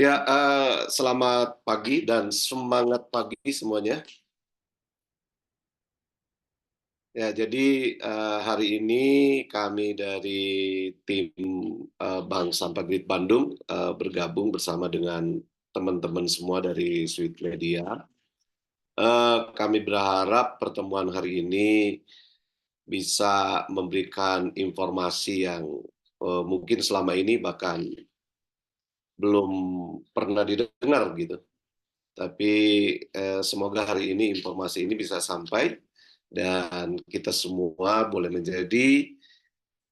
Ya, selamat pagi dan semangat pagi semuanya. Ya, jadi hari ini kami dari tim Bank Sampah Grid Bandung bergabung bersama dengan teman-teman semua dari Sweet Media. Kami berharap pertemuan hari ini bisa memberikan informasi yang mungkin selama ini bahkan belum pernah didengar gitu. Tapi semoga hari ini informasi ini bisa sampai dan kita semua boleh menjadi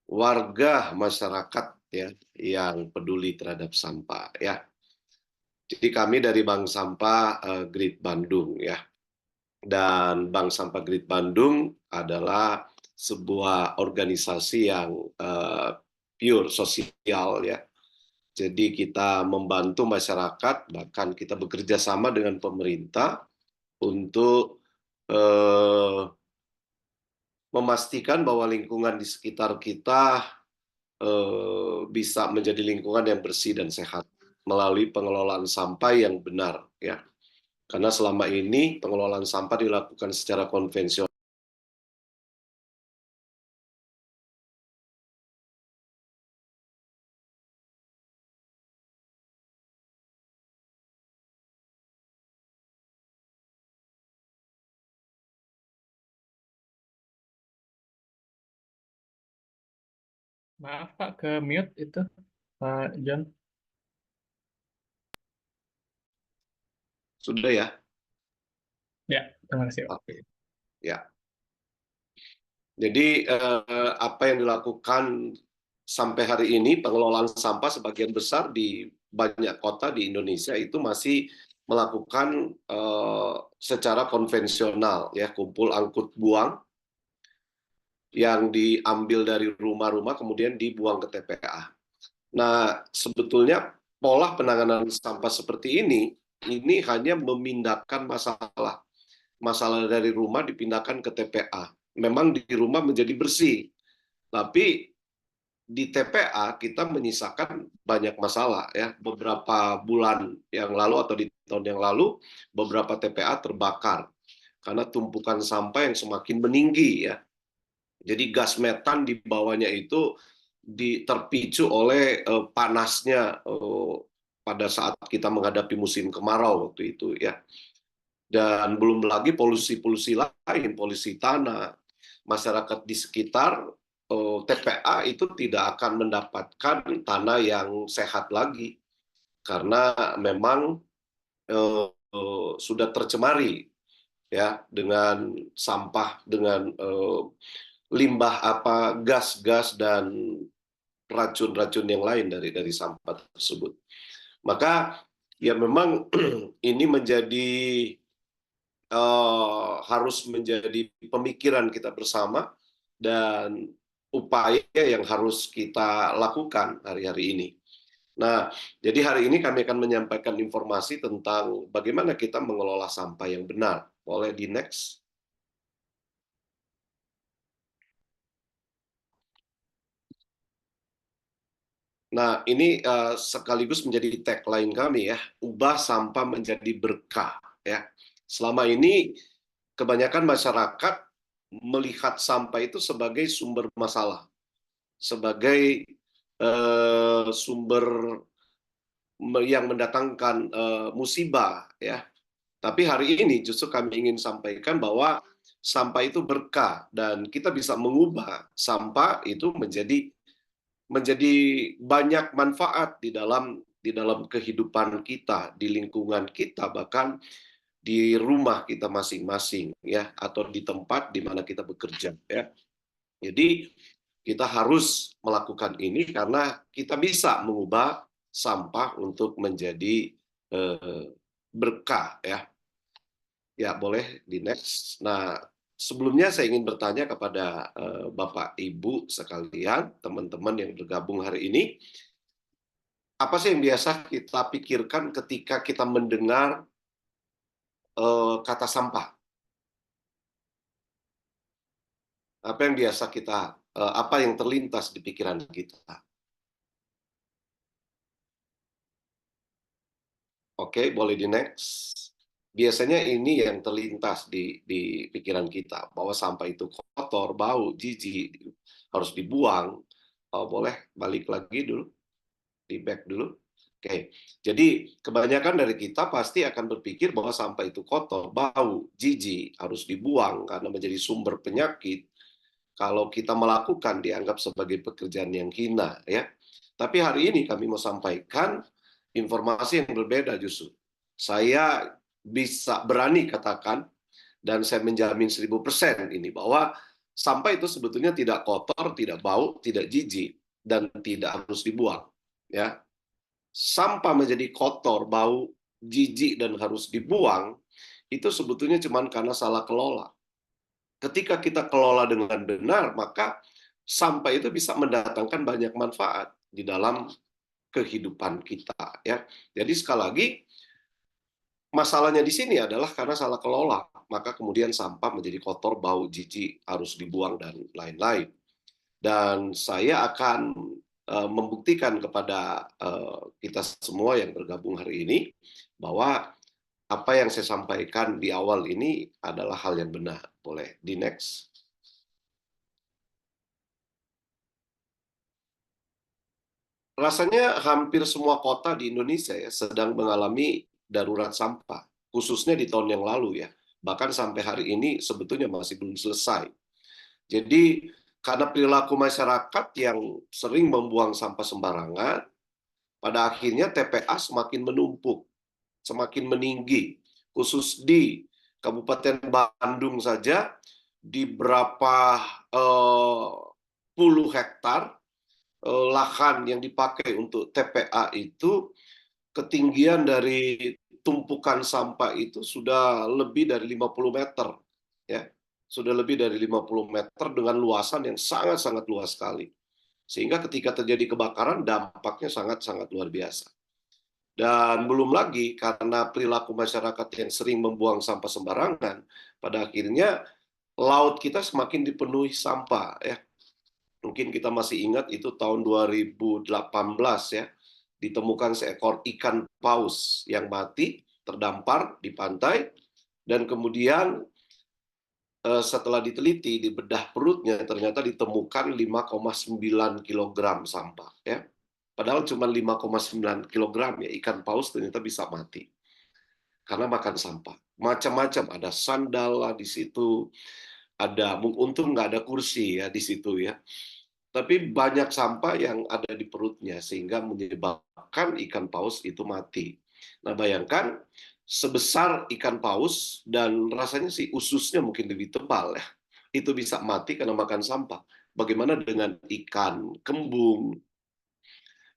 warga masyarakat ya yang peduli terhadap sampah ya. Jadi kami dari Bank Sampah Grid Bandung ya. Dan Bank Sampah Grid Bandung adalah sebuah organisasi yang pure sosial ya. Jadi kita membantu masyarakat, bahkan kita bekerja sama dengan pemerintah untuk memastikan bahwa lingkungan di sekitar kita bisa menjadi lingkungan yang bersih dan sehat melalui pengelolaan sampah yang benar ya. Karena selama ini pengelolaan sampah dilakukan secara konvensional. Maaf Pak, ke mute itu Pak John. Sudah ya? Ya, terima kasih Pak. Oke. Ya. Jadi apa yang dilakukan sampai hari ini pengelolaan sampah sebagian besar di banyak kota di Indonesia itu masih melakukan secara konvensional ya, kumpul angkut buang yang diambil dari rumah-rumah kemudian dibuang ke TPA. Nah, sebetulnya pola penanganan sampah seperti ini hanya memindahkan masalah dari rumah dipindahkan ke TPA. Memang di rumah menjadi bersih, tapi di TPA kita menyisakan banyak masalah ya. Beberapa bulan yang lalu atau di tahun yang lalu beberapa TPA terbakar karena tumpukan sampah yang semakin meninggi ya. Jadi gas metan di bawahnya itu terpicu oleh panasnya pada saat kita menghadapi musim kemarau waktu itu ya. Dan belum lagi polusi-polusi lain, polusi tanah, masyarakat di sekitar TPA itu tidak akan mendapatkan tanah yang sehat lagi karena memang sudah tercemari ya dengan sampah, dengan limbah apa gas-gas dan racun-racun yang lain dari sampah tersebut. Maka ya memang ini menjadi harus menjadi pemikiran kita bersama dan upaya yang harus kita lakukan hari-hari ini. Nah, jadi hari ini kami akan menyampaikan informasi tentang bagaimana kita mengelola sampah yang benar. Boleh di next? Nah, ini sekaligus menjadi tagline kami ya, ubah sampah menjadi berkah ya. Selama ini kebanyakan masyarakat melihat sampah itu sebagai sumber masalah, sebagai sumber yang mendatangkan musibah ya. Tapi hari ini justru kami ingin sampaikan bahwa sampah itu berkah dan kita bisa mengubah sampah itu menjadi banyak manfaat di dalam kehidupan kita, di lingkungan kita, bahkan di rumah kita masing-masing ya, atau di tempat di mana kita bekerja ya. Jadi kita harus melakukan ini karena kita bisa mengubah sampah untuk menjadi berkah ya. Ya, boleh di next. Nah, sebelumnya saya ingin bertanya kepada Bapak Ibu sekalian, teman-teman yang bergabung hari ini, apa sih yang biasa kita pikirkan ketika kita mendengar kata sampah? Apa yang biasa apa yang terlintas di pikiran kita? Oke, boleh di next. Biasanya ini yang terlintas di pikiran kita, bahwa sampah itu kotor, bau, jijik, harus dibuang. Boleh balik lagi dulu, di back dulu. Oke, jadi kebanyakan dari kita pasti akan berpikir bahwa sampah itu kotor, bau, jijik, harus dibuang karena menjadi sumber penyakit. Kalau kita melakukan dianggap sebagai pekerjaan yang hina, ya. Tapi hari ini kami mau sampaikan informasi yang berbeda justru. Saya bisa berani katakan, dan saya menjamin 1000% ini, bahwa sampah itu sebetulnya tidak kotor, tidak bau, tidak jijik, dan tidak harus dibuang. Ya, sampah menjadi kotor, bau, jijik, dan harus dibuang, itu sebetulnya cuma karena salah kelola. Ketika kita kelola dengan benar, maka sampah itu bisa mendatangkan banyak manfaat di dalam kehidupan kita. Ya, jadi sekali lagi, masalahnya di sini adalah karena salah kelola, maka kemudian sampah menjadi kotor, bau, jijik, harus dibuang, dan lain-lain. Dan saya akan membuktikan kepada kita semua yang bergabung hari ini bahwa apa yang saya sampaikan di awal ini adalah hal yang benar. Boleh di next. Rasanya hampir semua kota di Indonesia ya sedang mengalami darurat sampah, khususnya di tahun yang lalu ya. Bahkan sampai hari ini sebetulnya masih belum selesai. Jadi karena perilaku masyarakat yang sering membuang sampah sembarangan, pada akhirnya TPA semakin menumpuk, semakin meninggi. Khusus di Kabupaten Bandung saja, di berapa puluh hektar lahan yang dipakai untuk TPA itu, ketinggian dari tumpukan sampah itu sudah lebih dari 50 meter. Ya, sudah lebih dari 50 meter dengan luasan yang sangat-sangat luas sekali. Sehingga ketika terjadi kebakaran, dampaknya sangat-sangat luar biasa. Dan belum lagi karena perilaku masyarakat yang sering membuang sampah sembarangan, pada akhirnya laut kita semakin dipenuhi sampah. Ya, mungkin kita masih ingat itu tahun 2018 ya, ditemukan seekor ikan paus yang mati terdampar di pantai, dan kemudian setelah diteliti di bedah perutnya ternyata ditemukan 5,9 kg sampah ya. Padahal cuma 5,9 kg ya, ikan paus ternyata bisa mati karena makan sampah. Macam-macam, ada sandal lah di situ, ada, untung nggak ada kursi ya di situ ya. Tapi banyak sampah yang ada di perutnya sehingga menyebabkan ikan paus itu mati. Nah, bayangkan sebesar ikan paus dan rasanya sih ususnya mungkin lebih tebal ya. Itu bisa mati karena makan sampah. Bagaimana dengan ikan kembung,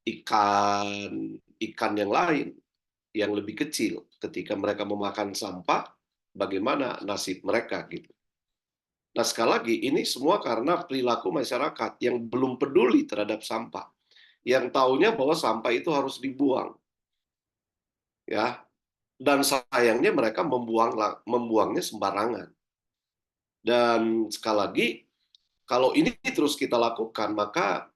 ikan ikan yang lain yang lebih kecil ketika mereka memakan sampah, bagaimana nasib mereka gitu. Nah, sekali lagi, ini semua karena perilaku masyarakat yang belum peduli terhadap sampah. Yang taunya bahwa sampah itu harus dibuang. Ya, dan sayangnya mereka membuangnya sembarangan. Dan sekali lagi, kalau ini terus kita lakukan, maka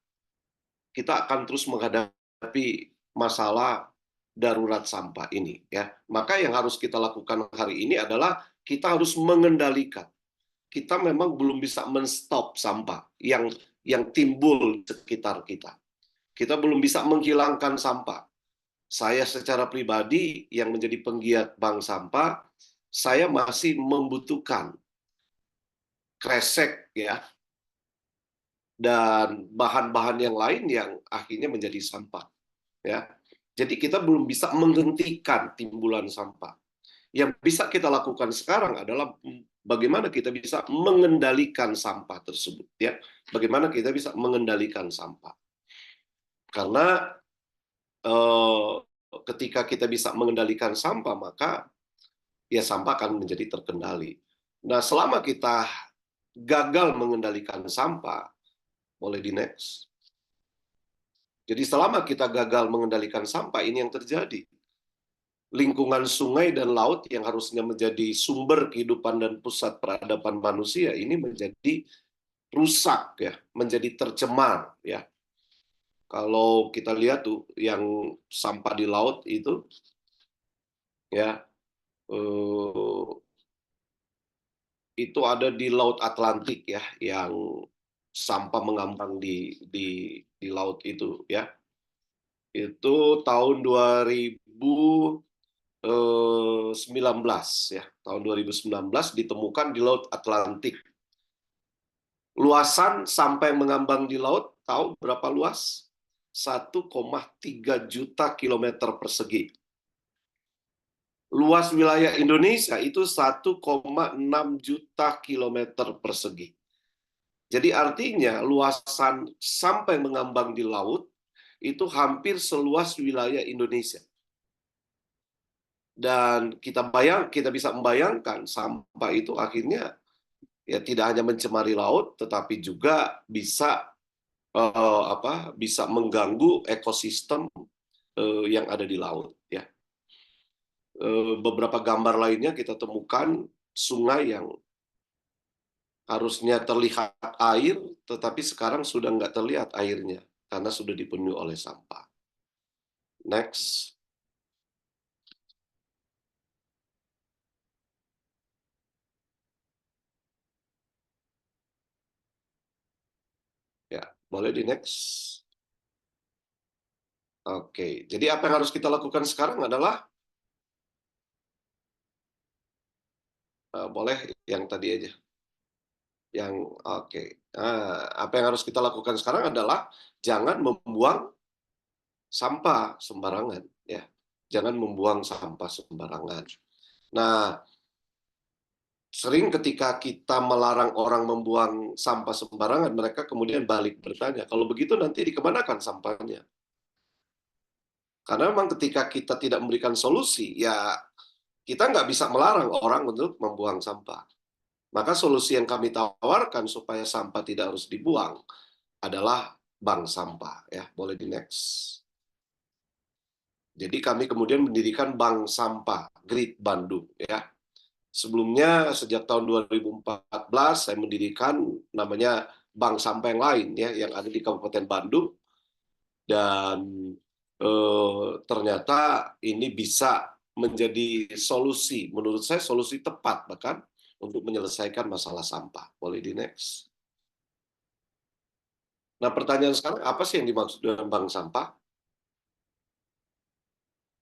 kita akan terus menghadapi masalah darurat sampah ini. Ya, maka yang harus kita lakukan hari ini adalah kita harus mengendalikan. Kita memang belum bisa menstop sampah yang timbul di sekitar kita. Kita belum bisa menghilangkan sampah. Saya secara pribadi yang menjadi penggiat bank sampah, saya masih membutuhkan kresek ya dan bahan-bahan yang lain yang akhirnya menjadi sampah ya. Jadi kita belum bisa menghentikan timbulan sampah. Yang bisa kita lakukan sekarang adalah bagaimana kita bisa mengendalikan sampah tersebut ya. Bagaimana kita bisa mengendalikan sampah. Karena ketika kita bisa mengendalikan sampah, maka ya sampah akan menjadi terkendali. Nah, selama kita gagal mengendalikan sampah, boleh di next. Jadi selama kita gagal mengendalikan sampah, ini yang terjadi. Lingkungan sungai dan laut yang harusnya menjadi sumber kehidupan dan pusat peradaban manusia ini menjadi rusak ya, menjadi tercemar ya. Kalau kita lihat tuh yang sampah di laut itu ya. Itu ada di Laut Atlantik ya, yang sampah mengambang di laut itu ya. Itu tahun 2019 ya. Tahun 2019 ditemukan di Laut Atlantik. Luasan sampah yang mengambang di laut, tahu berapa luas? 1,3 juta kilometer persegi. Luas wilayah Indonesia itu 1,6 juta kilometer persegi. Jadi artinya luasan sampah yang mengambang di laut itu hampir seluas wilayah Indonesia. Dan kita bisa membayangkan sampah itu akhirnya ya tidak hanya mencemari laut, tetapi juga bisa bisa mengganggu ekosistem yang ada di laut. Ya. Beberapa gambar lainnya kita temukan sungai yang harusnya terlihat air, tetapi sekarang sudah nggak terlihat airnya karena sudah dipenuhi oleh sampah. Next. Ya, boleh di next. Oke, jadi apa yang harus kita lakukan sekarang adalah boleh yang tadi aja. Oke. Apa yang harus kita lakukan sekarang adalah jangan membuang sampah sembarangan, ya. Jangan membuang sampah sembarangan. Nah, sering ketika kita melarang orang membuang sampah sembarangan, mereka kemudian balik bertanya, kalau begitu nanti dikemanakan sampahnya? Karena memang ketika kita tidak memberikan solusi, ya kita nggak bisa melarang orang untuk membuang sampah. Maka solusi yang kami tawarkan supaya sampah tidak harus dibuang adalah bank sampah. Ya, boleh di next. Jadi kami kemudian mendirikan bank sampah Grid Bandung. Ya. Sebelumnya sejak tahun 2014 saya mendirikan namanya bank sampah yang lain ya, yang ada di Kabupaten Bandung. Dan ternyata ini bisa menjadi solusi, menurut saya solusi tepat bahkan untuk menyelesaikan masalah sampah. Boleh di next. Nah, pertanyaan sekarang, apa sih yang dimaksud dengan bank sampah?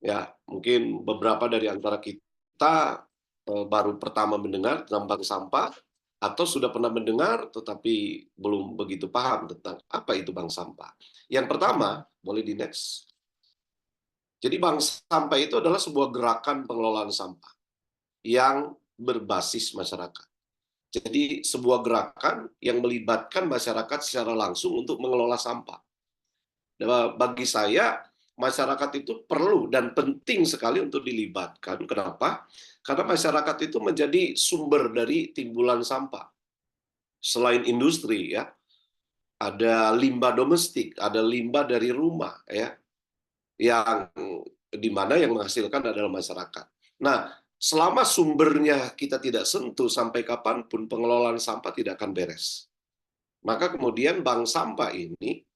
Ya, mungkin beberapa dari antara kita baru pertama mendengar tentang bank sampah, atau sudah pernah mendengar tetapi belum begitu paham tentang apa itu bank sampah. Yang pertama, boleh di next. Jadi bank sampah itu adalah sebuah gerakan pengelolaan sampah yang berbasis masyarakat. Jadi sebuah gerakan yang melibatkan masyarakat secara langsung untuk mengelola sampah. Bagi saya, masyarakat itu perlu dan penting sekali untuk dilibatkan. Kenapa? Karena masyarakat itu menjadi sumber dari timbulan sampah. Selain industri, ya, ada limbah domestik, ada limbah dari rumah, ya, yang di mana yang menghasilkan adalah masyarakat. Nah, selama sumbernya kita tidak sentuh sampai kapanpun pengelolaan sampah tidak akan beres. Maka kemudian bank sampah ini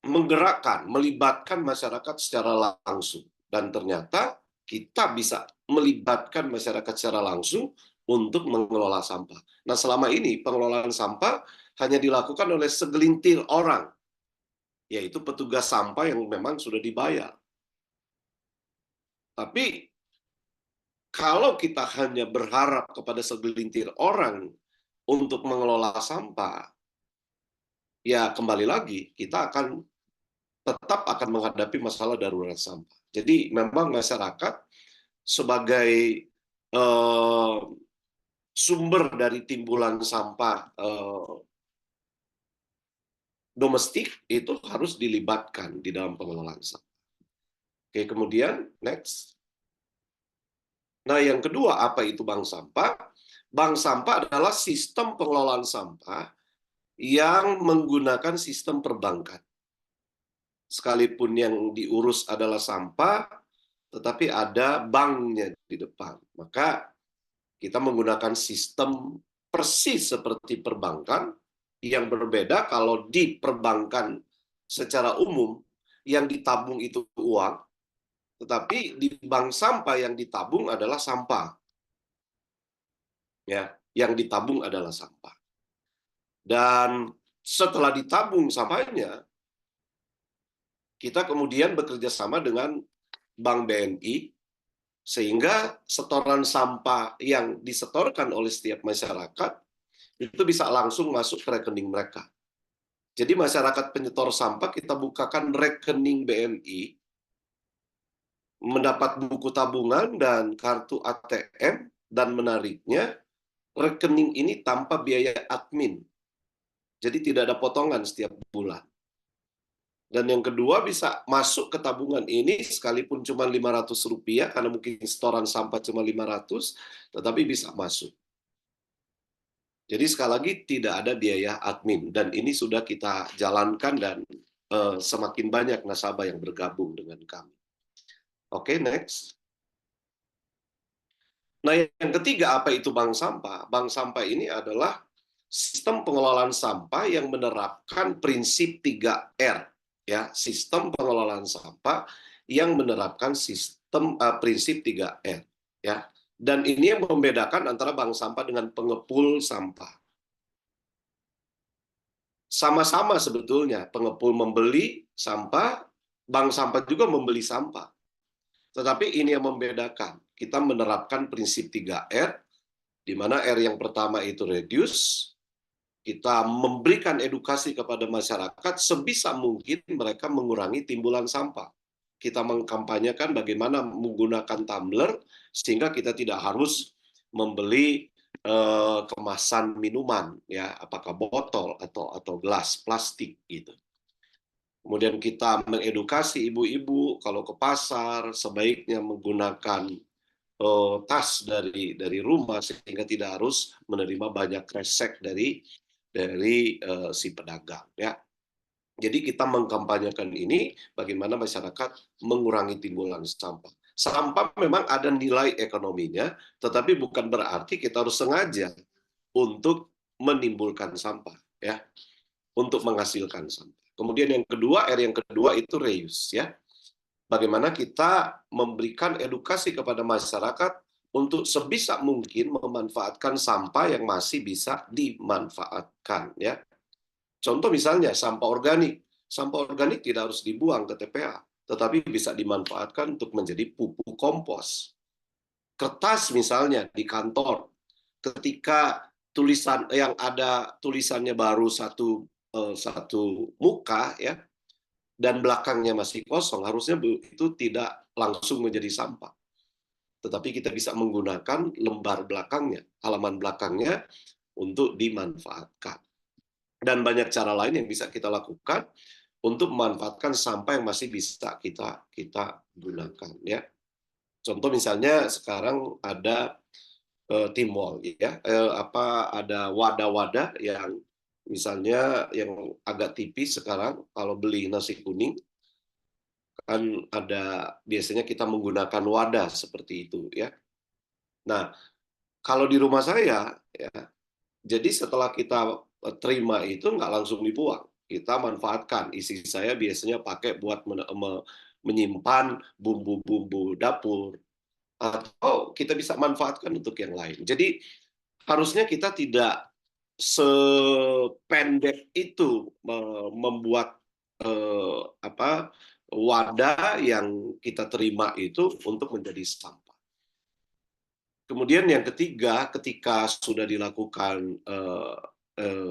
menggerakkan, melibatkan masyarakat secara langsung. Dan ternyata kita bisa melibatkan masyarakat secara langsung untuk mengelola sampah. Nah, selama ini pengelolaan sampah hanya dilakukan oleh segelintir orang, yaitu petugas sampah yang memang sudah dibayar. Tapi kalau kita hanya berharap kepada segelintir orang untuk mengelola sampah, ya kembali lagi kita tetap akan menghadapi masalah darurat sampah. Jadi memang masyarakat sebagai sumber dari timbulan sampah domestik itu harus dilibatkan di dalam pengelolaan sampah. Oke, kemudian next. Nah, yang kedua, apa itu bank sampah? Bank sampah adalah sistem pengelolaan sampah yang menggunakan sistem perbankan. Sekalipun yang diurus adalah sampah, tetapi ada banknya di depan. Maka kita menggunakan sistem persis seperti perbankan, yang berbeda kalau di perbankan secara umum yang ditabung itu uang, tetapi di bank sampah yang ditabung adalah sampah. Ya, yang ditabung adalah sampah. Dan setelah ditabung sampahnya, kita kemudian bekerja sama dengan Bank BNI, sehingga setoran sampah yang disetorkan oleh setiap masyarakat itu bisa langsung masuk ke rekening mereka. Jadi masyarakat penyetor sampah kita bukakan rekening BNI, mendapat buku tabungan dan kartu ATM, dan menariknya rekening ini tanpa biaya admin. Jadi tidak ada potongan setiap bulan. Dan yang kedua, bisa masuk ke tabungan ini sekalipun cuma Rp500, karena mungkin setoran sampah cuma 500, tetapi bisa masuk. Jadi sekali lagi tidak ada biaya admin, dan ini sudah kita jalankan dan semakin banyak nasabah yang bergabung dengan kami. Oke, next. Nah, yang ketiga, apa itu bank sampah? Bank sampah ini adalah sistem pengelolaan sampah yang menerapkan prinsip 3R, ya, sistem pengelolaan sampah yang menerapkan sistem prinsip 3R, ya. Dan ini yang membedakan antara bank sampah dengan pengepul sampah. Sama-sama sebetulnya, pengepul membeli sampah, bank sampah juga membeli sampah. Tetapi ini yang membedakan. Kita menerapkan prinsip 3R, di mana R yang pertama itu reduce. Kita memberikan edukasi kepada masyarakat sebisa mungkin mereka mengurangi timbulan sampah. Kita mengkampanyekan bagaimana menggunakan tumbler sehingga kita tidak harus membeli kemasan minuman, ya, apakah botol atau gelas plastik gitu. Kemudian kita mengedukasi ibu-ibu kalau ke pasar sebaiknya menggunakan tas dari rumah sehingga tidak harus menerima banyak kresek dari si pedagang, ya. Jadi kita mengkampanyekan ini bagaimana masyarakat mengurangi timbulan sampah. Sampah memang ada nilai ekonominya, tetapi bukan berarti kita harus sengaja untuk menimbulkan sampah, ya, untuk menghasilkan sampah. Kemudian yang kedua, R yang kedua itu reuse, ya. Bagaimana kita memberikan edukasi kepada masyarakat untuk sebisa mungkin memanfaatkan sampah yang masih bisa dimanfaatkan, ya. Contoh misalnya sampah organik. Sampah organik tidak harus dibuang ke TPA, tetapi bisa dimanfaatkan untuk menjadi pupuk kompos. Kertas misalnya di kantor, ketika tulisan yang ada tulisannya baru satu muka, ya, dan belakangnya masih kosong, harusnya itu tidak langsung menjadi sampah. Tetapi kita bisa menggunakan lembar belakangnya, halaman belakangnya untuk dimanfaatkan. Dan banyak cara lain yang bisa kita lakukan untuk memanfaatkan sampah yang masih bisa kita gunakan, ya. Contoh misalnya sekarang ada timbol, ya, ada wadah-wadah yang misalnya yang agak tipis sekarang kalau beli nasi kuning kan ada biasanya kita menggunakan wadah seperti itu, ya. Nah, kalau di rumah saya, ya, jadi setelah kita terima itu nggak langsung dibuang. Kita manfaatkan. Isi saya biasanya pakai buat menyimpan bumbu-bumbu dapur. Atau kita bisa manfaatkan untuk yang lain. Jadi harusnya kita tidak sependek itu membuat wadah yang kita terima itu untuk menjadi sampah. Kemudian yang ketiga, ketika sudah dilakukan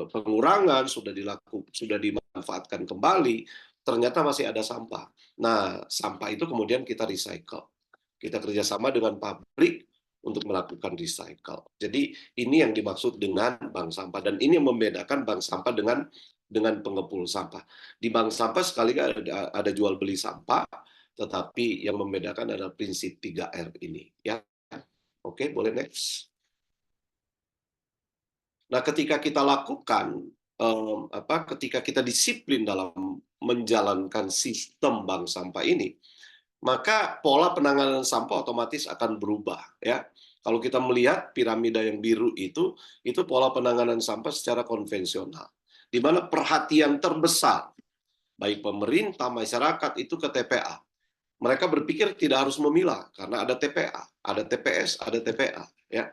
pengurangan, sudah dimanfaatkan kembali, ternyata masih ada sampah. Nah, sampah itu kemudian kita recycle. Kita kerjasama dengan pabrik untuk melakukan recycle. Jadi ini yang dimaksud dengan bank sampah, dan ini yang membedakan bank sampah dengan pengepul sampah. Di bank sampah sekali ada jual beli sampah, tetapi yang membedakan adalah prinsip 3R ini, ya. Oke, boleh next. Nah, ketika kita lakukan, ketika kita disiplin dalam menjalankan sistem bank sampah ini, maka pola penanganan sampah otomatis akan berubah, ya. Kalau kita melihat piramida yang biru itu pola penanganan sampah secara konvensional, di mana perhatian terbesar baik pemerintah, masyarakat itu ke TPA. Mereka berpikir tidak harus memilah karena ada TPA, ada TPS, ada TPA, ya.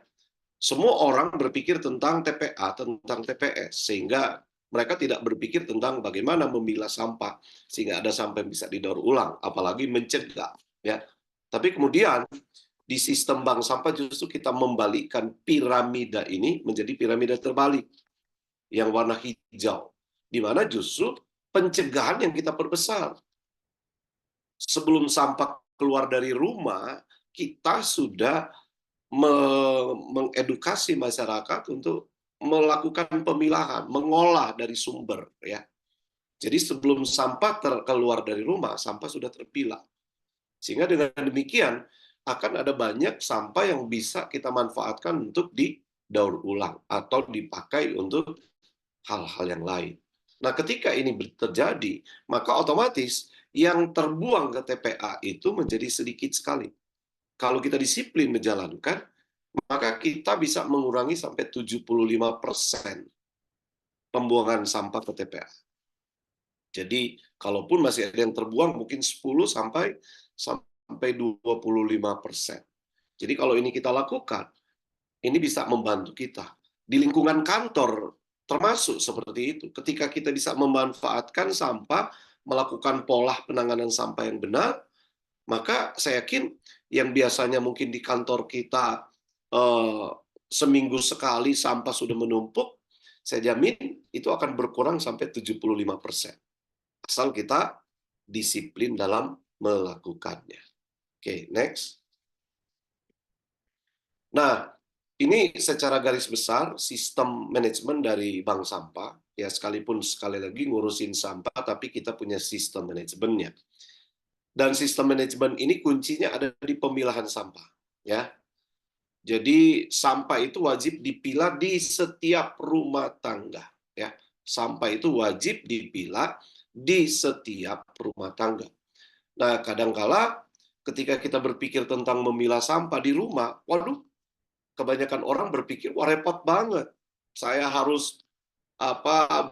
Semua orang berpikir tentang TPA, tentang TPS, sehingga mereka tidak berpikir tentang bagaimana memilah sampah sehingga ada sampah yang bisa didaur ulang, apalagi mencegah, ya. Tapi kemudian di sistem bank sampah justru kita membalikkan piramida ini menjadi piramida terbalik yang warna hijau, di mana justru pencegahan yang kita perbesar. Sebelum sampah keluar dari rumah, kita sudah mengedukasi masyarakat untuk melakukan pemilahan, mengolah dari sumber, ya. Jadi sebelum sampah keluar dari rumah, sampah sudah terpilah. Sehingga dengan demikian akan ada banyak sampah yang bisa kita manfaatkan untuk didaur ulang atau dipakai untuk hal-hal yang lain. Nah, ketika ini terjadi, maka otomatis yang terbuang ke TPA itu menjadi sedikit sekali. Kalau kita disiplin menjalankan, maka kita bisa mengurangi sampai 75% pembuangan sampah ke TPA. Jadi, kalaupun masih ada yang terbuang, mungkin 10 sampai 25%. Jadi, kalau ini kita lakukan, ini bisa membantu kita. Di lingkungan kantor, termasuk seperti itu. Ketika kita bisa memanfaatkan sampah, melakukan pola penanganan sampah yang benar, maka saya yakin yang biasanya mungkin di kantor kita seminggu sekali sampah sudah menumpuk, saya jamin itu akan berkurang sampai 75%. Asal kita disiplin dalam melakukannya. Oke, next. Nah, ini secara garis besar sistem manajemen dari bank sampah. Ya, sekalipun sekali lagi ngurusin sampah, tapi kita punya sistem manajemennya. Dan sistem manajemen ini kuncinya ada di pemilahan sampah, ya. Jadi sampah itu wajib dipilah di setiap rumah tangga, ya. Sampah itu wajib dipilah di setiap rumah tangga. Nah, kadangkala ketika kita berpikir tentang memilah sampah di rumah, waduh, kebanyakan orang berpikir, wah repot banget. Saya harus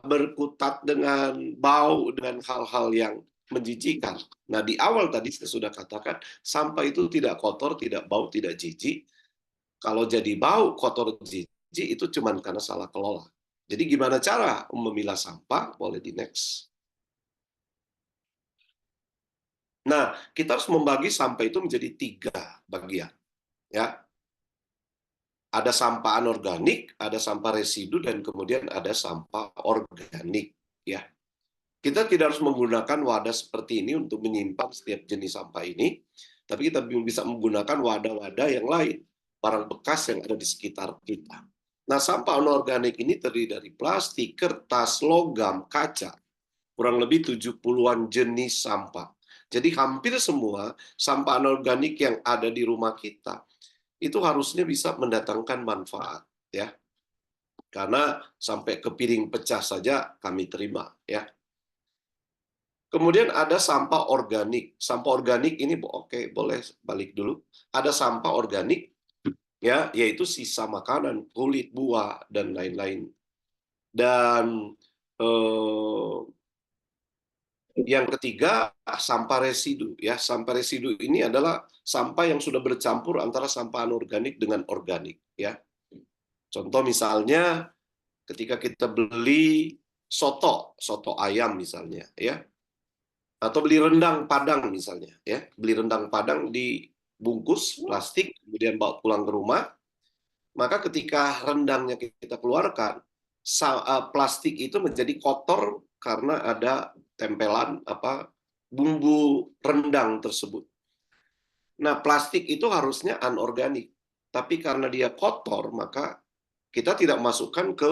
berkutat dengan bau, dengan hal-hal yang menjijikan. Nah, di awal tadi saya sudah katakan, sampah itu tidak kotor, tidak bau, tidak jijik. Kalau jadi bau, kotor, jijik, itu cuma karena salah kelola. Jadi gimana cara memilah sampah? Boleh di next. Nah, kita harus membagi sampah itu menjadi 3 bagian. Ya, ada sampah anorganik, ada sampah residu, dan kemudian ada sampah organik. Ya, kita tidak harus menggunakan wadah seperti ini untuk menyimpan setiap jenis sampah ini, tapi kita bisa menggunakan wadah-wadah yang lain, barang bekas yang ada di sekitar kita. Nah, sampah anorganik ini terdiri dari plastik, kertas, logam, kaca, kurang lebih 70-an jenis sampah. Jadi hampir semua sampah anorganik yang ada di rumah kita itu harusnya bisa mendatangkan manfaat, ya. Karena sampai ke piring pecah saja kami terima, ya. Kemudian ada sampah organik. Sampah organik ini oke, boleh balik dulu. Ada sampah organik, ya, yaitu sisa makanan, kulit, buah, dan lain-lain. Dan yang ketiga, sampah residu. Ya, sampah residu ini adalah sampah yang sudah bercampur antara sampah anorganik dengan organik. Ya, contoh misalnya ketika kita beli soto ayam misalnya, ya, atau beli rendang Padang misalnya, ya, beli rendang Padang dibungkus plastik kemudian bawa pulang ke rumah, maka ketika rendangnya kita keluarkan, plastik itu menjadi kotor karena ada tempelan bumbu rendang tersebut. Nah, plastik itu harusnya anorganik, tapi karena dia kotor maka kita tidak masukkan ke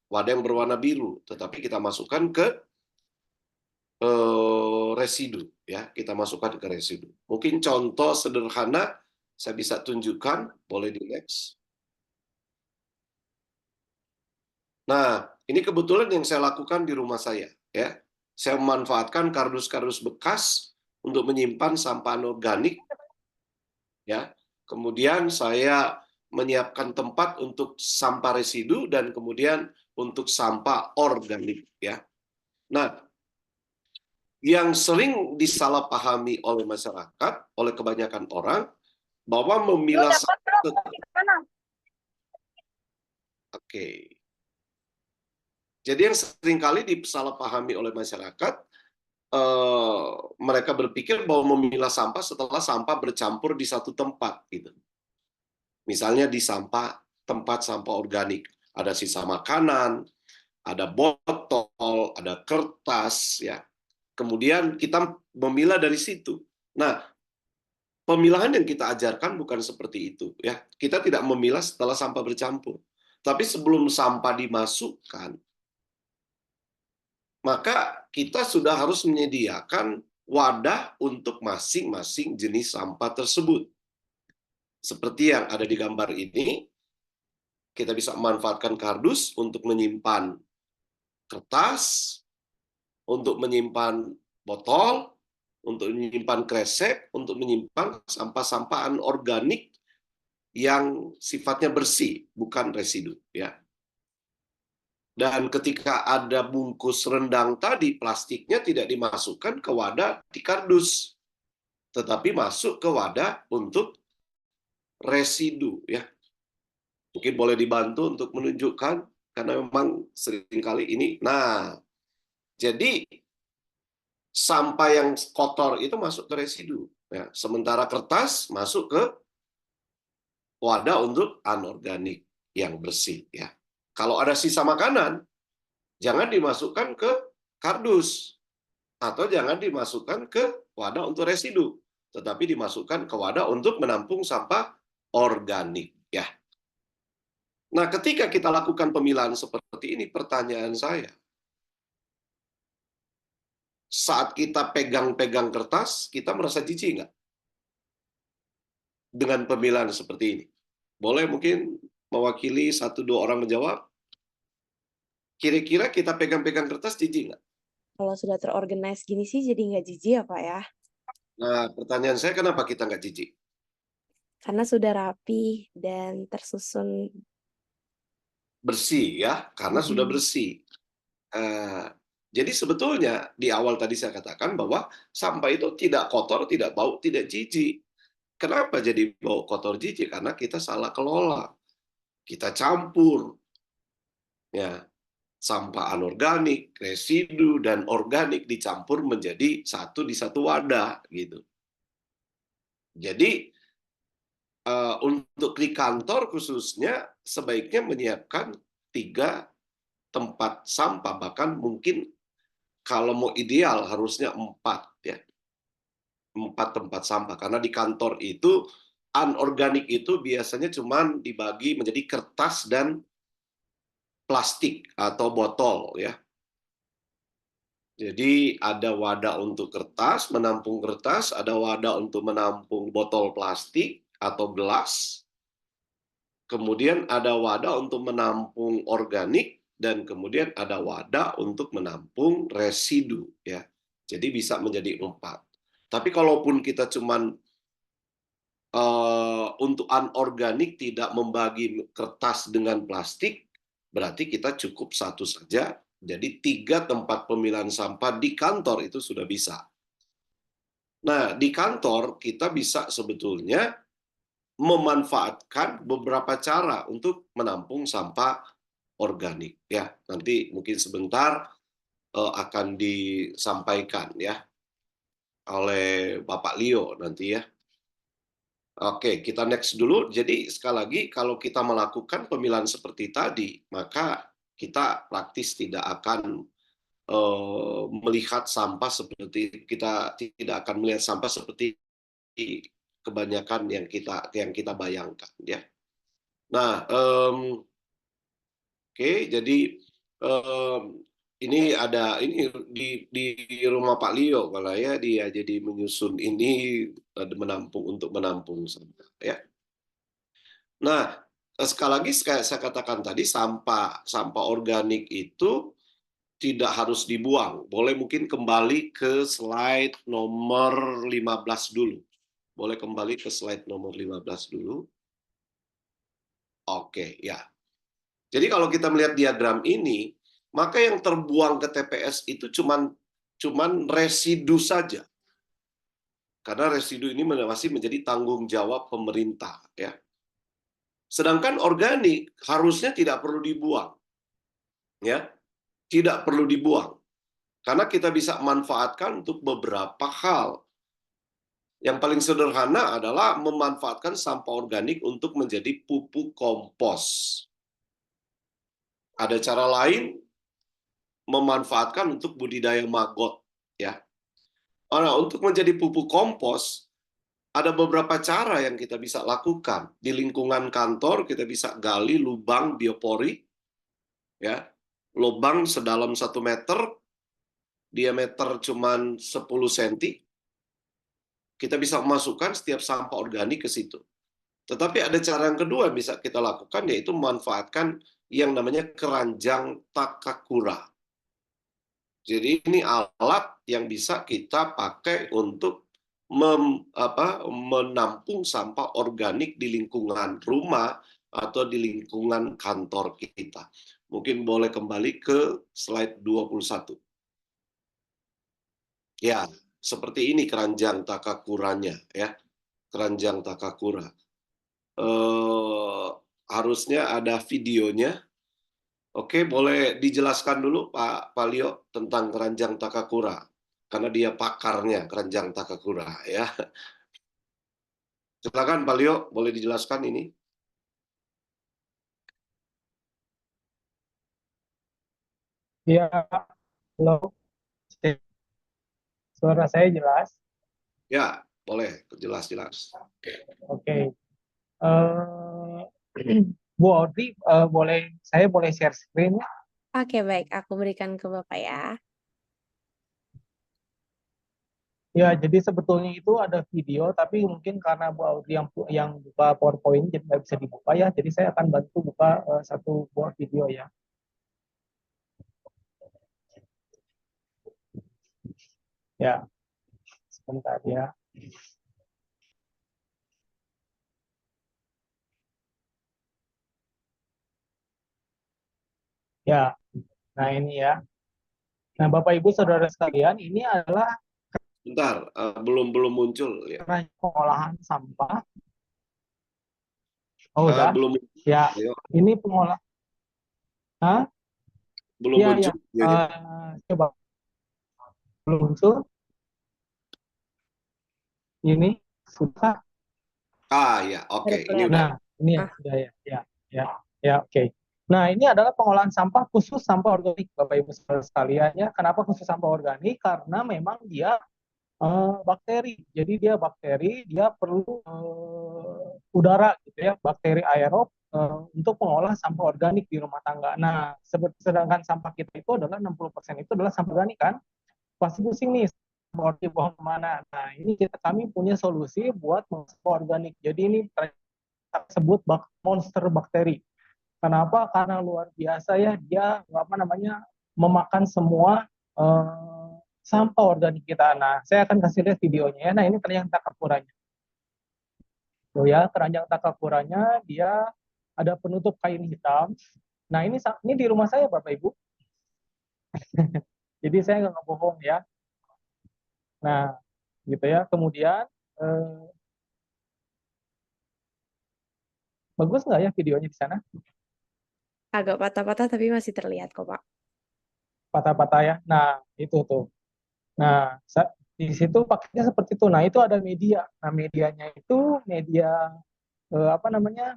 wadah yang berwarna biru, tetapi kita masukkan ke residu, ya, kita masukkan ke residu. Mungkin contoh sederhana saya bisa tunjukkan, boleh di next. Nah, ini kebetulan yang saya lakukan di rumah saya, ya. Saya memanfaatkan kardus-kardus bekas untuk menyimpan sampah anorganik, ya. Kemudian saya menyiapkan tempat untuk sampah residu dan kemudian untuk sampah organik, ya. Nah, yang sering disalahpahami oleh masyarakat, oleh kebanyakan orang, bahwa memilah sampah. Oke. Jadi yang seringkali disalahpahami oleh masyarakat, mereka berpikir bahwa memilah sampah setelah sampah bercampur di satu tempat, gitu. Misalnya di tempat sampah organik, ada sisa makanan, ada botol, ada kertas, ya. Kemudian kita memilah dari situ. Nah, pemilahan yang kita ajarkan bukan seperti itu, ya. Kita tidak memilah setelah sampah bercampur, tapi sebelum sampah dimasukkan, maka kita sudah harus menyediakan wadah untuk masing-masing jenis sampah tersebut. Seperti yang ada di gambar ini, kita bisa memanfaatkan kardus untuk menyimpan kertas, untuk menyimpan botol, untuk menyimpan kresek, untuk menyimpan sampah-sampah anorganik yang sifatnya bersih, bukan residu, ya. Dan ketika ada bungkus rendang tadi, plastiknya tidak dimasukkan ke wadah di kardus, tetapi masuk ke wadah untuk residu, ya. Mungkin boleh dibantu untuk menunjukkan, karena memang seringkali ini. Nah, jadi sampah yang kotor itu masuk ke residu, ya. Sementara kertas masuk ke wadah untuk anorganik yang bersih, ya. Kalau ada sisa makanan, jangan dimasukkan ke kardus atau jangan dimasukkan ke wadah untuk residu, tetapi dimasukkan ke wadah untuk menampung sampah organik, ya. Nah, ketika kita lakukan pemilahan seperti ini, pertanyaan saya, saat kita pegang-pegang kertas, kita merasa jijik nggak dengan pemilahan seperti ini? Boleh mungkin mewakili 1-2 orang menjawab? Kira-kira kita pegang-pegang kertas jijik nggak? Kalau sudah terorganize gini sih jadi nggak jijik ya Pak ya? Nah, pertanyaan saya, kenapa kita nggak jijik? Karena sudah rapi dan tersusun. Bersih, ya, karena sudah bersih. Jadi sebetulnya di awal tadi saya katakan bahwa sampah itu tidak kotor, tidak bau, tidak jijik. Kenapa jadi bau kotor jijik? Karena kita salah kelola. Kita campur, ya, sampah anorganik, residu, dan organik dicampur menjadi satu di satu wadah, gitu. Jadi untuk di kantor khususnya sebaiknya menyiapkan 3 tempat sampah, bahkan mungkin kalau mau ideal harusnya 4, ya. 4 tempat sampah, karena di kantor itu anorganik itu biasanya cuma dibagi menjadi kertas dan plastik atau botol, ya. Jadi ada wadah untuk kertas, menampung kertas, ada wadah untuk menampung botol plastik atau gelas, kemudian ada wadah untuk menampung organik, dan kemudian ada wadah untuk menampung residu, ya. Jadi bisa menjadi 4. Tapi kalaupun kita cuman untuk anorganik tidak membagi kertas dengan plastik, berarti kita cukup 1 saja. Jadi 3 tempat pemilahan sampah di kantor itu sudah bisa. Nah, di kantor kita bisa sebetulnya memanfaatkan beberapa cara untuk menampung sampah organik, ya. Nanti mungkin sebentar akan disampaikan, ya, oleh Bapak Leo nanti, ya. Oke, kita next dulu. Jadi sekali lagi, kalau kita melakukan pemilahan seperti tadi, maka kita praktis tidak akan melihat sampah seperti, kita tidak akan melihat sampah seperti kebanyakan yang kita bayangkan, ya. Nah, oke, jadi ini ada ini di rumah Pak Leo, malah ya, dia jadi menyusun ini untuk menampung sampah, ya. Nah, sekali lagi saya katakan tadi, sampah organik itu tidak harus dibuang. Boleh mungkin kembali ke slide nomor 15 dulu. Boleh kembali ke slide nomor 15 dulu. Oke, ya. Jadi kalau kita melihat diagram ini, maka yang terbuang ke TPS itu cuma cuman residu saja. Karena residu ini masih menjadi tanggung jawab pemerintah, ya. Sedangkan organik harusnya tidak perlu dibuang, ya, tidak perlu dibuang, karena kita bisa manfaatkan untuk beberapa hal. Yang paling sederhana adalah memanfaatkan sampah organik untuk menjadi pupuk kompos. Ada cara lain memanfaatkan untuk budidaya maggot, ya. Nah, untuk menjadi pupuk kompos, ada beberapa cara yang kita bisa lakukan. Di lingkungan kantor, kita bisa gali lubang biopori, ya. Lubang sedalam 1 meter, diameter cuman 10 cm. Kita bisa memasukkan setiap sampah organik ke situ. Tetapi ada cara yang kedua yang bisa kita lakukan, yaitu memanfaatkan yang namanya keranjang Takakura. Jadi ini alat yang bisa kita pakai untuk menampung sampah organik di lingkungan rumah atau di lingkungan kantor kita. Mungkin boleh kembali ke slide 21. Ya, seperti ini keranjang Takakuranya, ya. Keranjang Takakura. Harusnya ada videonya. Oke, boleh dijelaskan dulu Pak Lio tentang keranjang Takakura, karena dia pakarnya keranjang Takakura, ya. Silakan Pak Lio, boleh dijelaskan ini? Ya, halo. Suara saya jelas? Ya, boleh, jelas-jelas. Oke. Bu Audrey, saya boleh share screen ya? Oke, baik. Aku berikan ke Bapak ya. Ya, jadi sebetulnya itu ada video, tapi mungkin karena Bu Audrey yang buka PowerPoint, jadi nggak bisa dibuka ya. Jadi saya akan bantu buka satu buah video ya. Ya, sebentar ya. Ya, nah ini ya. Nah, Bapak Ibu Saudara sekalian, ini adalah Bentar, belum muncul ya. keranjang pengolahan sampah. Oh, udah. Belum Ya, Ayo, ini pengolahan. Hah? belum Ya, ya. muncul. Ya. Coba belum muncul. Ini sudah. Ya, oke. Ini udah. Nah, ini ya, sudah ya, ya, oke. Nah, ini adalah pengolahan sampah khusus sampah organik, Bapak Ibu Saudara sekalian ya. Kenapa khusus sampah organik? Karena memang dia bakteri. Jadi dia bakteri, dia perlu udara gitu ya, bakteri aerob untuk mengolah sampah organik di rumah tangga. Nah, sedangkan sampah kita itu adalah 60% itu adalah sampah organik kan. Pasti pusing nih, sampah organik buang kemana. Nah, ini kami punya solusi buat sampah organik. Jadi ini kita sebut monster bakteri. Kenapa? Karena luar biasa ya, dia memakan semua sampah organik kita. Nah, saya akan kasih lihat videonya ya. Nah, ini keranjang Takakuranya. Tuh ya, keranjang Takakuranya dia ada penutup kain hitam. Nah, ini di rumah saya Bapak Ibu. Jadi saya nggak ngebohong ya. Nah, gitu ya. Kemudian bagus nggak ya videonya di sana? Agak patah-patah tapi masih terlihat kok, Pak. Patah-patah ya. Nah, itu tuh. Nah, di situ pakainya seperti itu. Nah, itu ada media. Nah, medianya itu media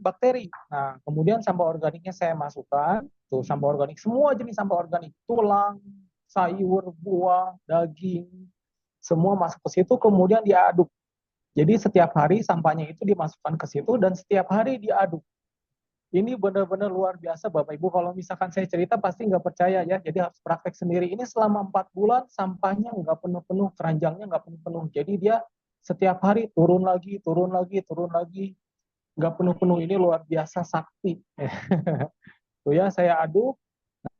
bakteri. Nah, kemudian sampah organiknya saya masukkan. Tuh, sampah organik, semua jenis sampah organik, tulang, sayur, buah, daging, semua masuk ke situ, kemudian diaduk. Jadi setiap hari sampahnya itu dimasukkan ke situ dan setiap hari diaduk. Ini benar-benar luar biasa Bapak Ibu. Kalau misalkan saya cerita pasti nggak percaya ya. Jadi harus praktek sendiri. Ini selama 4 bulan sampahnya nggak penuh-penuh, keranjangnya nggak penuh-penuh. Jadi dia setiap hari turun lagi, turun lagi, turun lagi. Nggak penuh-penuh. Ini luar biasa sakti. Tuh ya, saya aduk.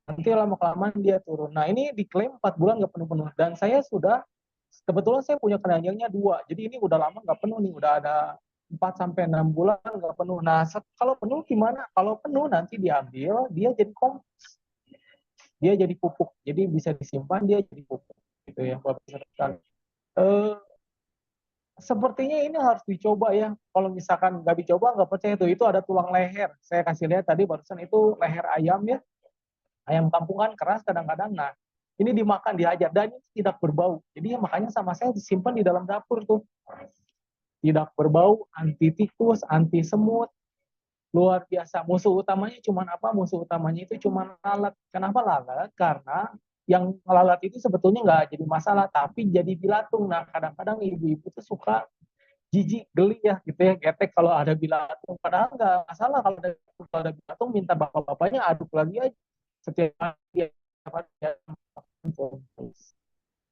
Nanti lama-kelamaan dia turun. Nah, ini diklaim 4 bulan nggak penuh-penuh. Dan saya sudah, kebetulan saya punya keranjangnya 2. Jadi ini udah lama nggak penuh nih. Udah ada 4-6 bulan nggak penuh. Nah, kalau penuh gimana? Kalau penuh nanti diambil, dia jadi kompos. Dia jadi pupuk. Jadi bisa disimpan, dia jadi pupuk. gitu ya, Bapak sekalian. Eh, Sepertinya ini harus dicoba ya. Kalau misalkan nggak dicoba, nggak percaya tuh. Itu ada tulang leher. Saya kasih lihat tadi barusan itu leher ayam ya. Ayam kampungan keras kadang-kadang. Nah, ini dimakan, dihajar. Dan ini tidak berbau. Jadi makanya sama saya disimpan di dalam dapur tuh. Tidak berbau, anti tikus, anti semut. Luar biasa. Musuh utamanya cuma apa? Musuh utamanya itu cuma lalat. Kenapa lalat? Karena yang lalat itu sebetulnya nggak jadi masalah, tapi jadi bilatung. Nah, kadang-kadang ibu-ibu tuh suka jijik, geli ya gitu ya, getek kalau ada bilatung. Padahal nggak masalah kalau ada bilatung, minta bapak-bapaknya aduk lagi aja setiap hari. Itu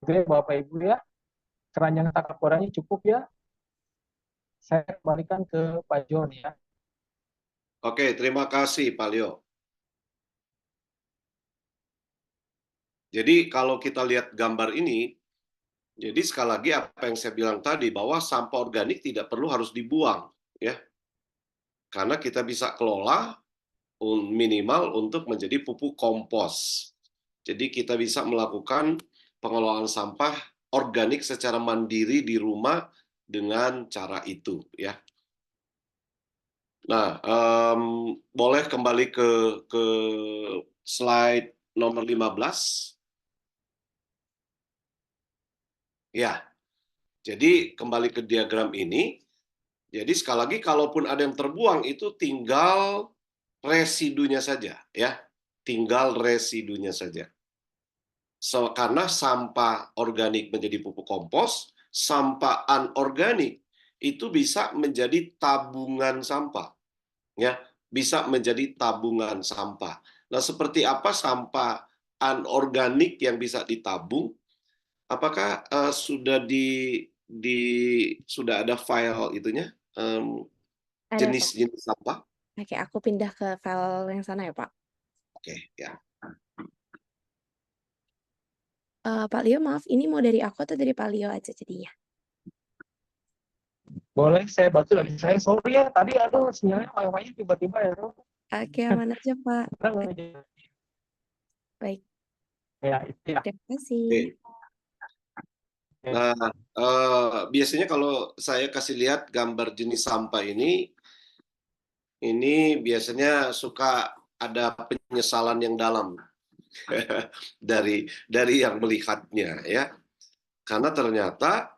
ya Bapak Ibu ya, keranjang tangkap korannya cukup ya. Saya kembalikan ke Pak John ya. Oke, terima kasih Pak Leo. Jadi kalau kita lihat gambar ini, jadi sekali lagi apa yang saya bilang tadi, bahwa sampah organik tidak perlu harus dibuang, ya, karena kita bisa kelola minimal untuk menjadi pupuk kompos. Jadi kita bisa melakukan pengelolaan sampah organik secara mandiri di rumah dengan cara itu, ya. Nah, boleh kembali ke slide nomor 15. Ya, jadi kembali ke diagram ini. Jadi sekali lagi, kalaupun ada yang terbuang itu tinggal residunya saja, ya, tinggal residunya saja. Karena sampah organik menjadi pupuk kompos, sampah anorganik itu bisa menjadi tabungan sampah, ya, bisa menjadi tabungan sampah. Nah, seperti apa sampah anorganik yang bisa ditabung? Apakah sudah ada file itunya, Ada, Pak. jenis-jenis sampah? Oke, aku pindah ke file yang sana ya, Pak. Oke, ya. Pak Leo, maaf, ini mau dari aku atau dari Pak Leo aja jadinya? Boleh saya bantu dari saya. Sorry ya, tadi aduh sinyalnya wifi-nya tiba-tiba ya. Oke, aman aja, Pak. Baik, Ya, itu ya. terima kasih. Oke. Nah, biasanya kalau saya kasih lihat gambar jenis sampah ini biasanya suka ada penyesalan yang dalam dari yang melihatnya, ya. Karena ternyata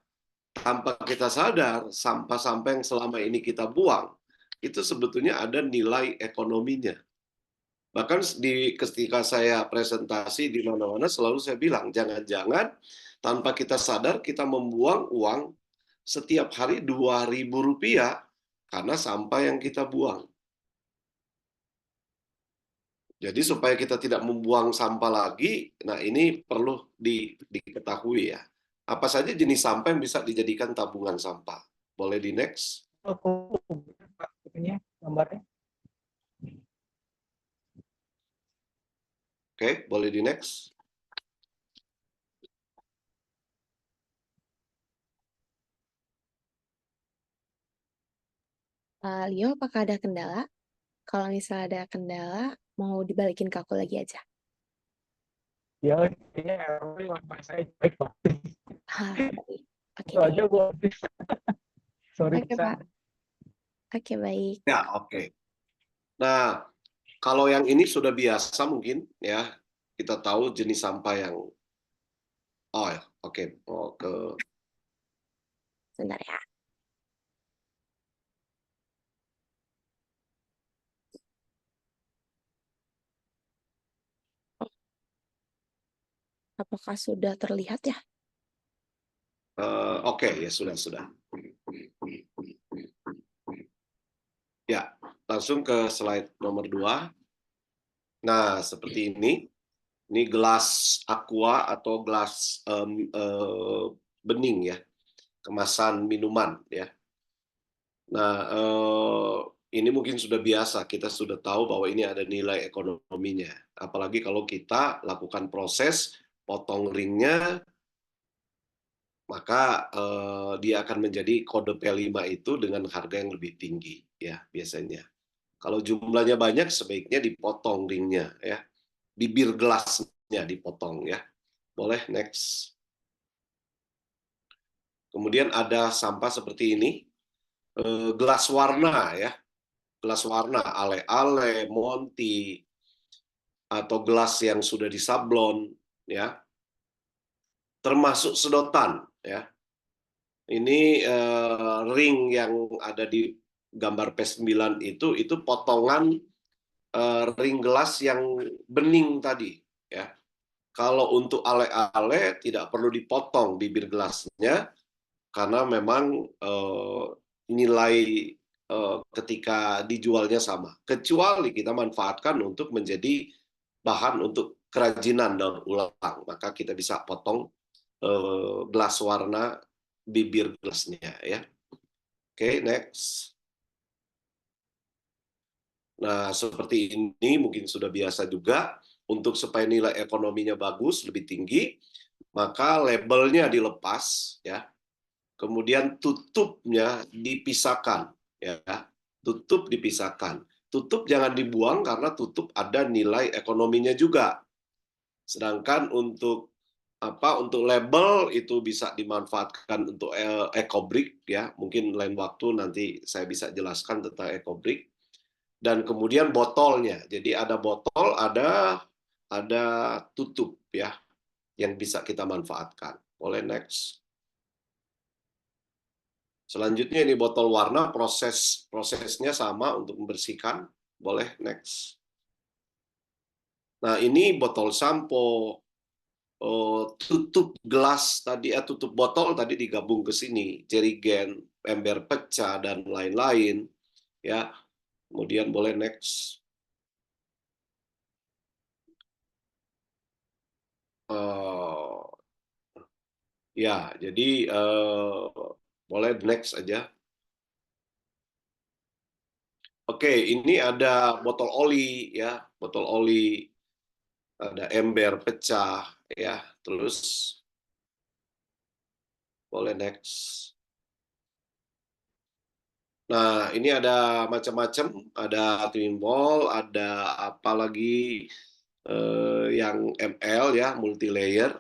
tanpa kita sadar, sampah-sampah yang selama ini kita buang itu sebetulnya ada nilai ekonominya. Bahkan ketika saya presentasi di mana-mana selalu saya bilang, jangan-jangan tanpa kita sadar kita membuang uang setiap hari Rp2.000 karena sampah yang kita buang. Jadi supaya kita tidak membuang sampah lagi, nah ini perlu diketahui ya. Apa saja jenis sampah yang bisa dijadikan tabungan sampah? Boleh di next? Gambarnya. Oke, boleh di next? Pak Leo, apakah ada kendala? Kalau misalnya ada kendala, mau dibalikin ke aku lagi aja. Ya, kayaknya wifi saya baik Pak. Baik. Oke, Itu aja gua. Sorry. Oke, Pak. Oke, baik. Ya, oke. Nah, kalau yang ini sudah biasa mungkin ya, kita tahu jenis sampah yang oke. Sebentar ya. Apakah sudah terlihat ya? Oke, ya sudah. Ya, langsung ke slide nomor 2. Nah, seperti ini. Ini gelas aqua atau gelas bening ya, kemasan minuman ya. Nah, ini mungkin sudah biasa, kita sudah tahu bahwa ini ada nilai ekonominya. Apalagi kalau kita lakukan proses potong ringnya, maka dia akan menjadi kode P5 itu dengan harga yang lebih tinggi ya biasanya. Kalau jumlahnya banyak sebaiknya dipotong ringnya ya. Bibir gelasnya dipotong ya. Boleh next. Kemudian ada sampah seperti ini, gelas warna ya, gelas warna ale-ale, Monty, atau gelas yang sudah disablon ya, termasuk sedotan ya. Ini ring yang ada di gambar P9 itu potongan ring gelas yang bening tadi ya. Kalau untuk ale-ale tidak perlu dipotong bibir gelasnya karena memang nilai ketika dijualnya sama. Kecuali kita manfaatkan untuk menjadi bahan untuk kerajinan daur ulang, maka kita bisa potong gelas warna bibir gelasnya ya. Oke, next. Nah, seperti ini mungkin sudah biasa juga. Untuk supaya nilai ekonominya bagus, lebih tinggi, maka labelnya dilepas ya. Kemudian tutupnya dipisahkan ya. Tutup dipisahkan. Tutup jangan dibuang karena tutup ada nilai ekonominya juga. Sedangkan untuk untuk label itu bisa dimanfaatkan untuk EcoBrick ya. Mungkin lain waktu nanti saya bisa jelaskan tentang EcoBrick. Dan kemudian botolnya. Jadi ada botol, ada tutup ya yang bisa kita manfaatkan. Boleh next. Selanjutnya ini botol warna, prosesnya sama untuk membersihkan. Boleh next. Nah, ini botol sampo, tutup gelas tadi, tutup botol tadi digabung ke sini, jerigen, ember pecah dan lain-lain. Ya, kemudian boleh next. Ya, jadi boleh next aja. Oke, ini ada botol oli ya, botol oli, ada ember pecah ya, terus boleh next. Nah, ini ada macam-macam, ada timbol, ada apa lagi yang ML ya, multi layer.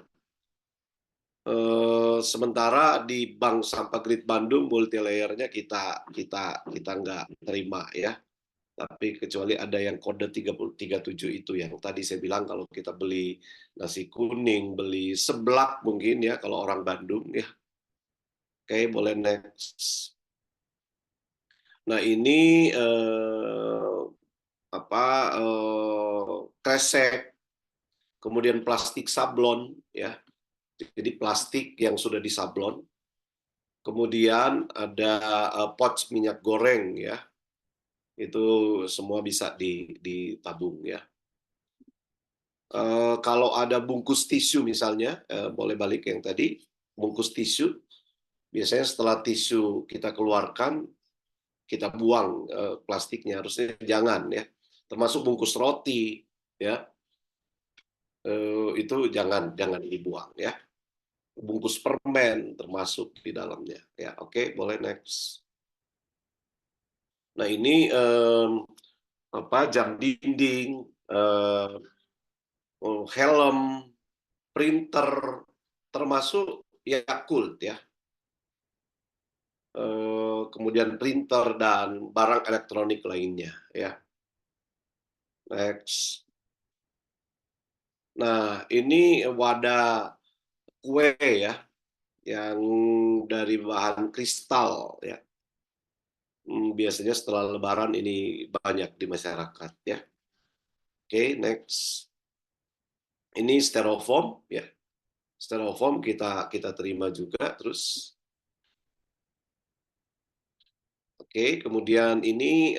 Sementara di Bank Sampah Grid Bandung multi layernya kita nggak terima ya. Tapi kecuali ada yang kode 3037 itu yang tadi saya bilang kalau kita beli nasi kuning, beli seblak mungkin ya kalau orang Bandung ya. Oke, boleh next. Nah, ini kresek, kemudian plastik sablon ya. Jadi plastik yang sudah disablon. Kemudian ada pouch minyak goreng ya. Itu semua bisa ditabung ya. Kalau ada bungkus tisu misalnya, boleh balik yang tadi, bungkus tisu, biasanya setelah tisu kita keluarkan, kita buang plastiknya, harusnya jangan ya. Termasuk bungkus roti, ya, itu jangan dibuang ya. Bungkus permen termasuk di dalamnya, ya. Oke, boleh next. Nah ini jam dinding, helm, printer, termasuk Yakult ya. Kemudian printer dan barang elektronik lainnya ya. Next. Nah, ini wadah kue ya yang dari bahan kristal ya. Biasanya setelah lebaran ini banyak di masyarakat ya. Oke, next. Ini styrofoam ya. Styrofoam kita terima juga terus. Oke, kemudian ini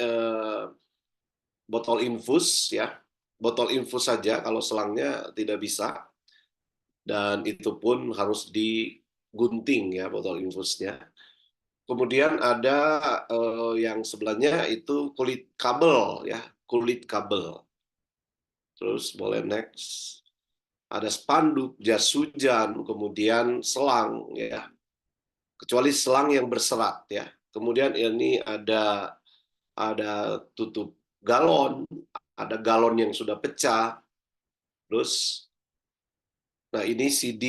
botol infus ya. Botol infus saja kalau selangnya tidak bisa. Dan itu pun harus digunting ya botol infusnya. Kemudian ada yang sebelahnya itu kulit kabel ya, kulit kabel. Terus boleh next. Ada spanduk, jas hujan, kemudian selang ya. Kecuali selang yang berserat ya. Kemudian ini ada tutup galon, ada galon yang sudah pecah. Terus nah ini CD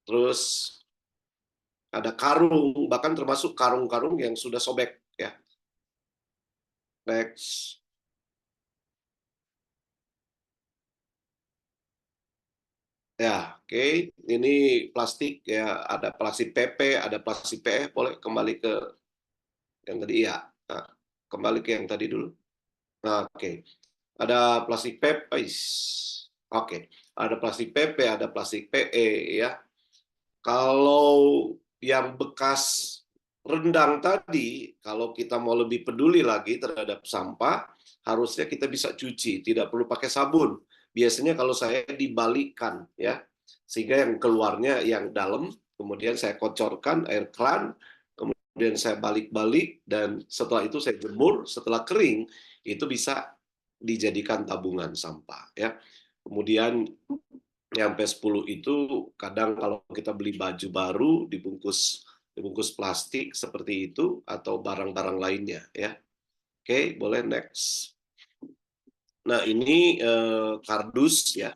terus ada karung, bahkan termasuk karung-karung yang sudah sobek ya. Next. Ya, oke. Ini plastik ya, ada plastik PP, ada plastik PE. Boleh kembali ke yang tadi ya. Nah, kembali ke yang tadi dulu. Nah, oke. Ada plastik PP. Oke. Ada plastik PP, ada plastik PE ya. Kalau yang bekas rendang tadi, kalau kita mau lebih peduli lagi terhadap sampah, harusnya kita bisa cuci, tidak perlu pakai sabun. Biasanya kalau saya dibalikkan ya, sehingga yang keluarnya yang dalam, kemudian saya kocorkan air keran, kemudian saya balik-balik, dan setelah itu saya jemur, setelah kering, itu bisa dijadikan tabungan sampah ya. Kemudian yang P10 itu kadang kalau kita beli baju baru dibungkus plastik seperti itu atau barang-barang lainnya ya. Oke, boleh next. Nah, ini kardus ya.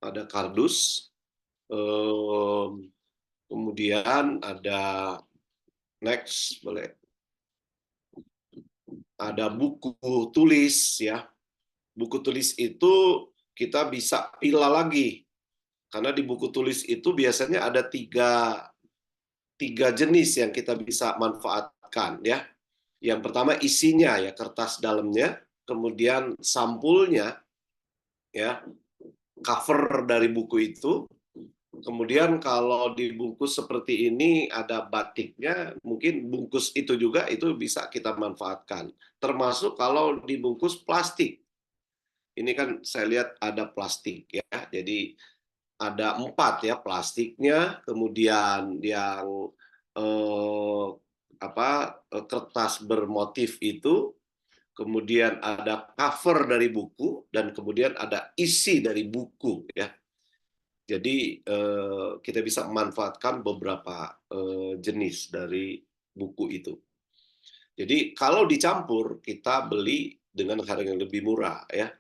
Ada kardus. Kemudian ada next, boleh. Ada buku tulis ya. Buku tulis itu kita bisa pilah lagi. Karena di buku tulis itu biasanya ada tiga jenis yang kita bisa manfaatkan ya. Yang pertama isinya ya, kertas dalamnya, kemudian sampulnya ya, cover dari buku itu. Kemudian kalau dibungkus seperti ini ada batiknya, mungkin bungkus itu juga itu bisa kita manfaatkan. Termasuk kalau dibungkus plastik. Ini kan saya lihat ada plastik ya. Jadi ada 4 ya, plastiknya, kemudian yang kertas bermotif itu, kemudian ada cover dari buku, dan kemudian ada isi dari buku ya. Jadi kita bisa memanfaatkan beberapa jenis dari buku itu. Jadi kalau dicampur kita beli dengan harga yang lebih murah ya.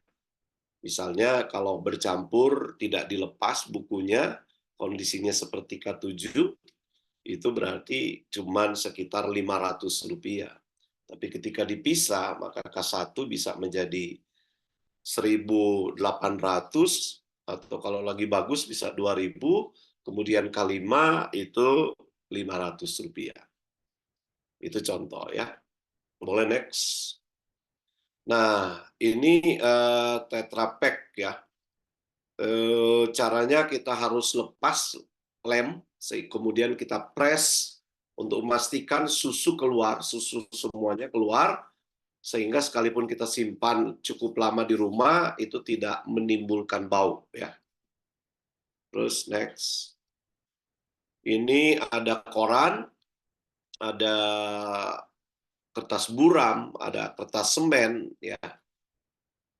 Misalnya kalau bercampur tidak dilepas bukunya, kondisinya seperti K7, itu berarti cuma sekitar Rp500. Tapi ketika dipisah, maka K1 bisa menjadi 1.800, atau kalau lagi bagus bisa 2.000, kemudian K5 itu Rp500. Itu contoh ya. Boleh next. Nah, ini Tetra Pak ya. Caranya kita harus lepas lem, kemudian kita press untuk memastikan susu keluar, susu semuanya keluar, sehingga sekalipun kita simpan cukup lama di rumah, itu tidak menimbulkan bau. Ya. Terus next. Ini ada koran, ada kertas buram, ada kertas semen. Ya.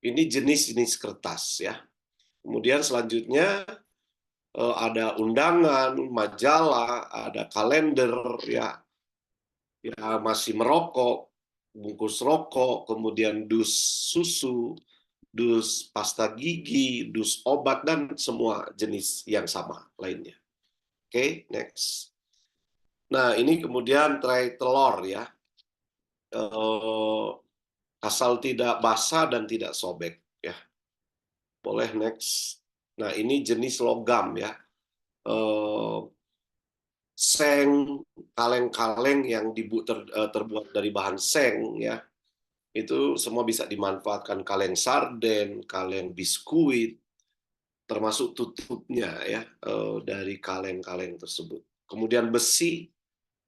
Ini jenis-jenis kertas. Ya. Kemudian selanjutnya ada undangan, majalah, ada kalender, ya masih merokok, bungkus rokok, kemudian dus susu, dus pasta gigi, dus obat, dan semua jenis yang sama lainnya. Oke, next. Nah, ini kemudian tray telur ya. Asal tidak basah dan tidak sobek ya. Boleh next. Nah, ini jenis logam ya. Seng, kaleng-kaleng yang terbuat dari bahan seng ya, itu semua bisa dimanfaatkan, kaleng sarden, kaleng biskuit, termasuk tutupnya ya dari kaleng-kaleng tersebut. Kemudian besi,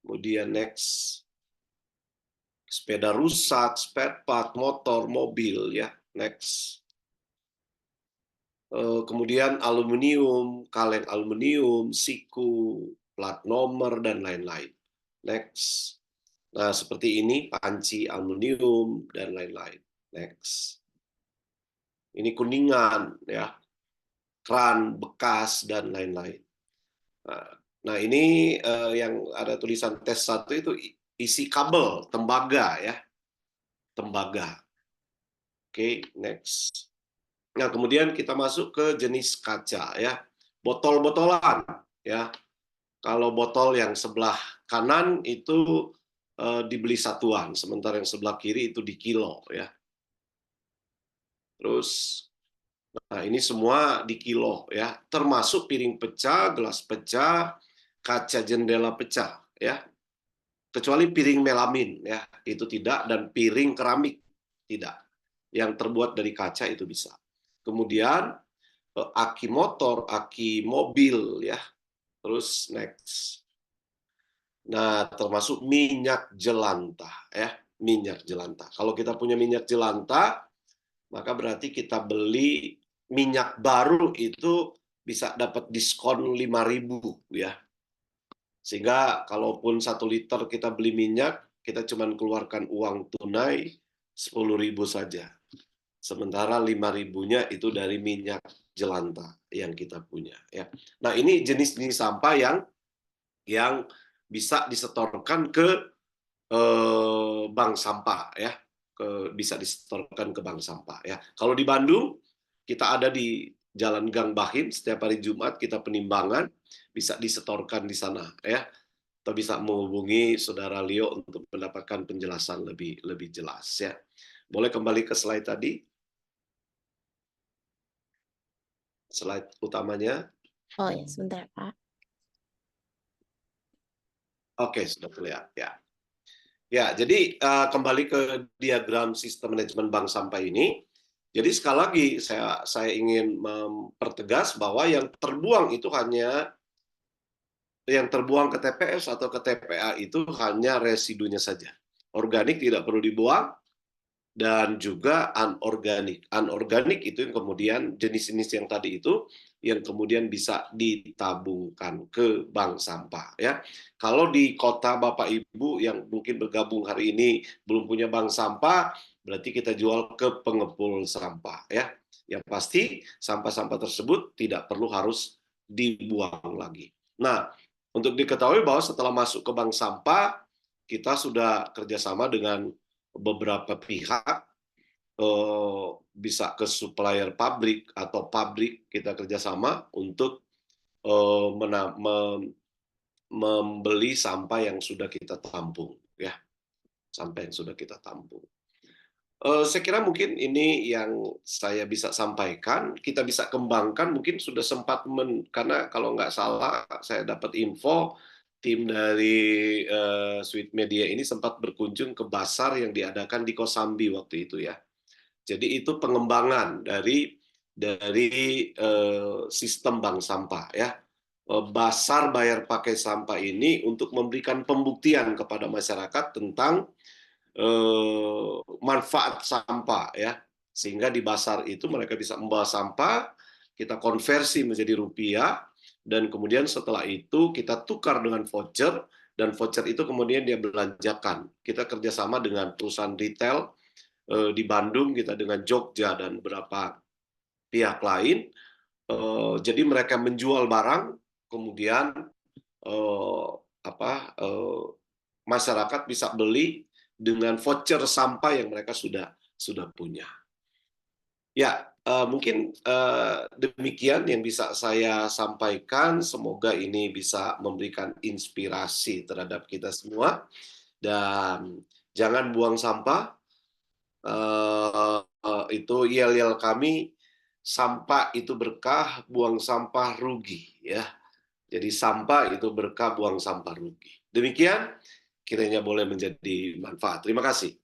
kemudian next, sepeda rusak, spare part, motor, mobil ya, next. Kemudian aluminium, kaleng aluminium, siku, plat nomor, dan lain-lain. Next. Nah, seperti ini, panci aluminium, dan lain-lain. Next. Ini kuningan, ya, keran bekas, dan lain-lain. Nah, ini yang ada tulisan tes 1 itu isi kabel, tembaga, ya. Tembaga. Oke, next. Nah, kemudian kita masuk ke jenis kaca, ya. Botol-botolan, ya. Kalau botol yang sebelah kanan itu dibeli satuan, sementara yang sebelah kiri itu di kilo ya. Terus, nah ini semua di kilo ya, termasuk piring pecah, gelas pecah, kaca jendela pecah ya. Kecuali piring melamin ya, itu tidak, dan piring keramik tidak. Yang terbuat dari kaca itu bisa. Kemudian aki motor, aki mobil ya. Terus next. Nah, termasuk minyak jelantah ya, minyak jelantah. Kalau kita punya minyak jelantah, maka berarti kita beli minyak baru itu bisa dapat diskon 5.000 ya. Sehingga kalaupun 1 liter kita beli minyak, kita cuma keluarkan uang tunai 10.000 saja. Sementara 5.000-nya itu dari minyak jelantah yang kita punya ya. Nah, ini jenis-jenis sampah yang bisa disetorkan ke bank sampah ya, bisa disetorkan ke bank sampah ya. Kalau di Bandung kita ada di Jalan Gang Bahim, setiap hari Jumat kita penimbangan, bisa disetorkan di sana ya. Atau bisa menghubungi Saudara Leo untuk mendapatkan penjelasan lebih jelas ya. Boleh kembali ke slide tadi? Slide utamanya. Oh ya, sebentar Pak. Oke, sudah terlihat ya. Ya, jadi kembali ke diagram sistem manajemen bank sampah ini. Jadi sekali lagi saya ingin mempertegas bahwa yang terbuang itu hanya yang terbuang ke TPS atau ke TPA itu hanya residunya saja. Organik tidak perlu dibuang, dan juga anorganik. Anorganik itu yang kemudian jenis-jenis yang tadi itu yang kemudian bisa ditabungkan ke bank sampah ya. Kalau di kota Bapak Ibu yang mungkin bergabung hari ini belum punya bank sampah, berarti kita jual ke pengepul sampah ya. Yang pasti sampah-sampah tersebut tidak perlu harus dibuang lagi. Nah, untuk diketahui bahwa setelah masuk ke bank sampah, kita sudah kerjasama dengan beberapa pihak, bisa ke supplier pabrik atau pabrik kita kerjasama untuk membeli sampah yang sudah kita tampung ya, sampah yang sudah kita tampung. Saya kira mungkin ini yang saya bisa sampaikan. Kita bisa kembangkan, mungkin sudah sempat karena kalau nggak salah saya dapat info tim dari Sweet Media ini sempat berkunjung ke Basar yang diadakan di Kosambi waktu itu ya. Jadi itu pengembangan dari sistem bank sampah ya. Basar bayar pakai sampah ini untuk memberikan pembuktian kepada masyarakat tentang manfaat sampah ya, sehingga di Basar itu mereka bisa membawa sampah, kita konversi menjadi rupiah, dan kemudian setelah itu kita tukar dengan voucher, dan voucher itu kemudian dia belanjakan. Kita kerjasama dengan perusahaan retail di Bandung, kita dengan Jogja dan beberapa pihak lain. Jadi mereka menjual barang, kemudian masyarakat bisa beli dengan voucher sampah yang mereka sudah punya. Ya, mungkin demikian yang bisa saya sampaikan. Semoga ini bisa memberikan inspirasi terhadap kita semua. Dan jangan buang sampah. Itu yel-yel kami, sampah itu berkah, buang sampah rugi. Ya. Jadi sampah itu berkah, buang sampah rugi. Demikian. Kiranya boleh menjadi manfaat. Terima kasih.